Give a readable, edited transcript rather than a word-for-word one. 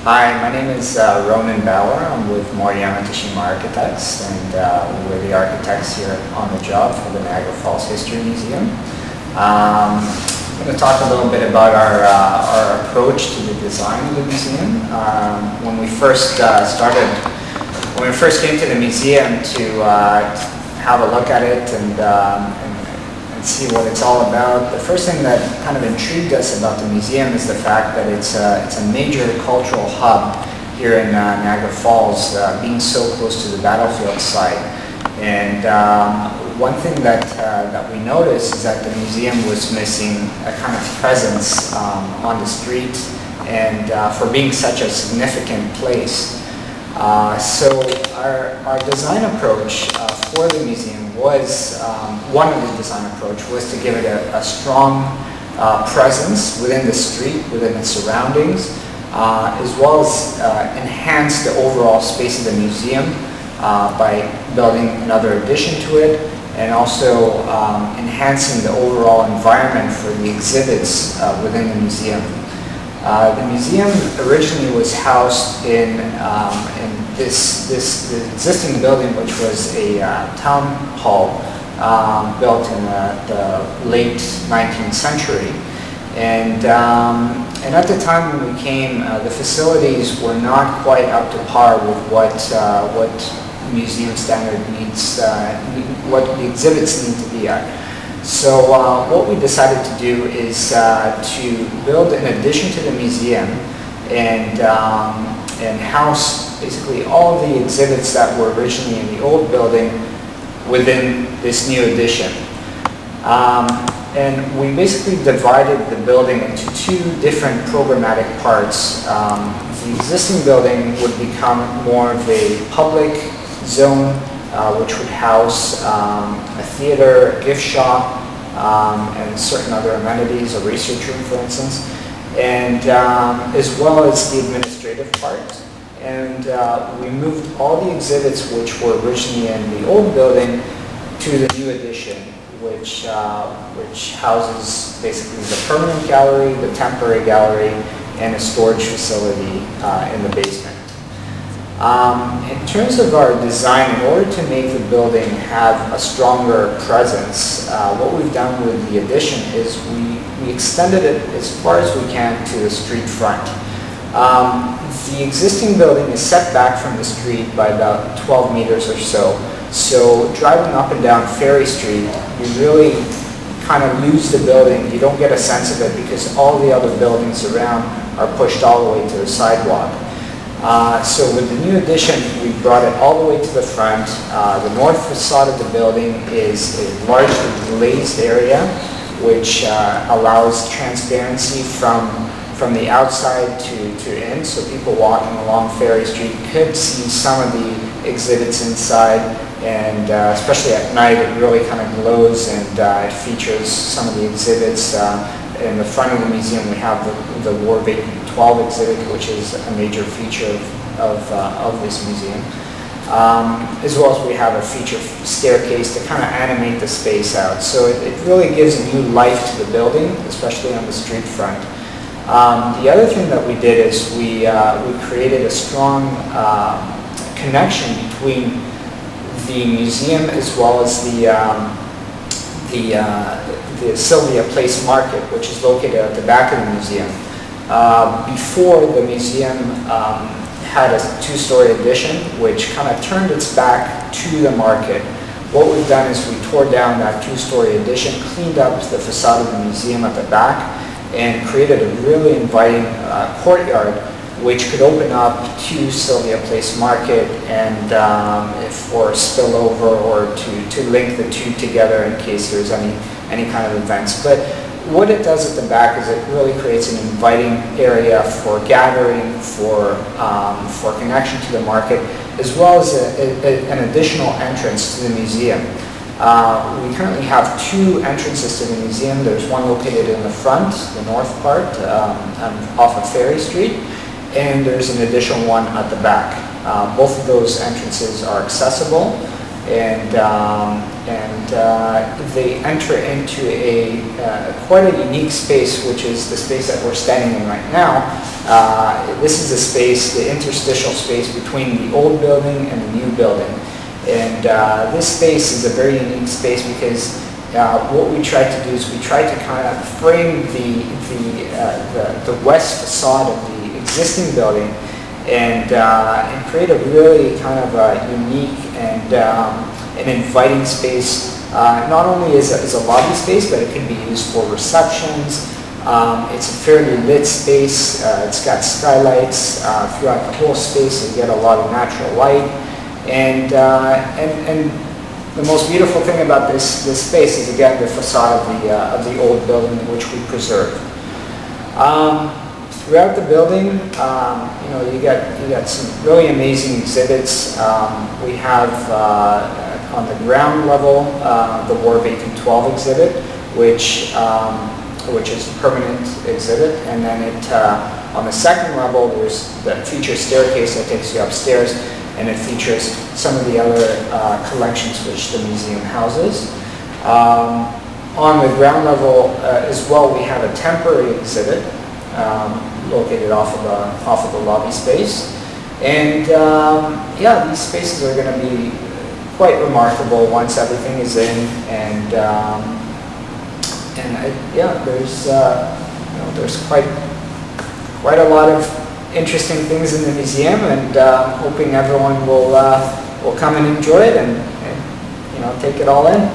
Hi, my name is Ronan Bauer. I'm with Moriyama Tashima Architects, and we're the architects here on the job for the Niagara Falls History Museum. I'm going to talk a little bit about our approach to the design of the museum. When we first came to the museum to have a look at it and see what it's all about, the first thing that kind of intrigued us about the museum is the fact that it's a major cultural hub here in Niagara Falls, being so close to the battlefield site. And one thing that we noticed is that the museum was missing a kind of presence on the street, and for being such a significant place. So our design approach for the museum was, one of the design approach was to give it a strong presence within the street, within the surroundings, as well as enhance the overall space of the museum by building another addition to it, and also enhancing the overall environment for the exhibits within the museum. The museum originally was housed in this existing building, which was a town hall built in the late 19th century. And at the time when we came, the facilities were not quite up to par with what museum standard needs, what the exhibits need to be at. So what we decided to do is to build an addition to the museum and house basically all the exhibits that were originally in the old building within this new addition. And we basically divided the building into two different programmatic parts. The existing building would become more of a public zone, which would house a theater, a gift shop, and certain other amenities, a research room, for instance, and as well as the administrative part. And we moved all the exhibits which were originally in the old building to the new addition, which houses basically the permanent gallery, the temporary gallery, and a storage facility in the basement. In terms of our design, in order to make the building have a stronger presence, what we've done with the addition is we extended it as far as we can to the street front. The existing building is set back from the street by about 12 meters or so. So driving up and down Ferry Street, you really kind of lose the building. You don't get a sense of it because all the other buildings around are pushed all the way to the sidewalk. So with the new addition, we brought it all the way to the front. The north facade of the building is a largely glazed area, which allows transparency from the outside to in. So people walking along Ferry Street could see some of the exhibits inside, and especially at night, it really kind of glows, and it features some of the exhibits. In the front of the museum, we have the War Vacant 12 exhibit, which is a major feature of this museum. As well as we have a feature staircase to kind of animate the space out. So it really gives new life to the building, especially on the street front. The other thing that we did is we created a strong connection between the museum as well as the Sylvia Place Market, which is located at the back of the museum. Before, the museum had a two-story addition, which kind of turned its back to the market. What we've done is we tore down that two-story addition, cleaned up the facade of the museum at the back, and created a really inviting courtyard, which could open up to Sylvia Place Market and for spillover, or to link the two together in case there's any kind of events. But what it does at the back is it really creates an inviting area for gathering, for connection to the market, as well as an additional entrance to the museum. We currently have two entrances to the museum. There's one located in the front, the north part, off of Ferry Street, and there's an additional one at the back. Both of those entrances are accessible. they enter into quite a unique space, which is the space that we're standing in right now. This is the space, the interstitial space between the old building and the new building. And this space is a very unique space because what we tried to do is we tried to kind of frame the west facade of the existing building and create a really kind of a unique and an inviting space. Not only is a lobby space, but it can be used for receptions. It's a fairly lit space. It's got skylights throughout the whole space, so you get a lot of natural light. And the most beautiful thing about this space is, again, the facade of the old building, which we preserved. Throughout the building, you got some really amazing exhibits. We have on the ground level the War of 1812 exhibit, which is a permanent exhibit, and then on the second level that features staircase that takes you upstairs, and it features some of the other collections which the museum houses. On the ground level as well, we have a temporary exhibit located off of the lobby space, and yeah, these spaces are going to be quite remarkable once everything is in, and yeah, there's quite a lot of interesting things in the museum, and hoping everyone will come and enjoy it and take it all in.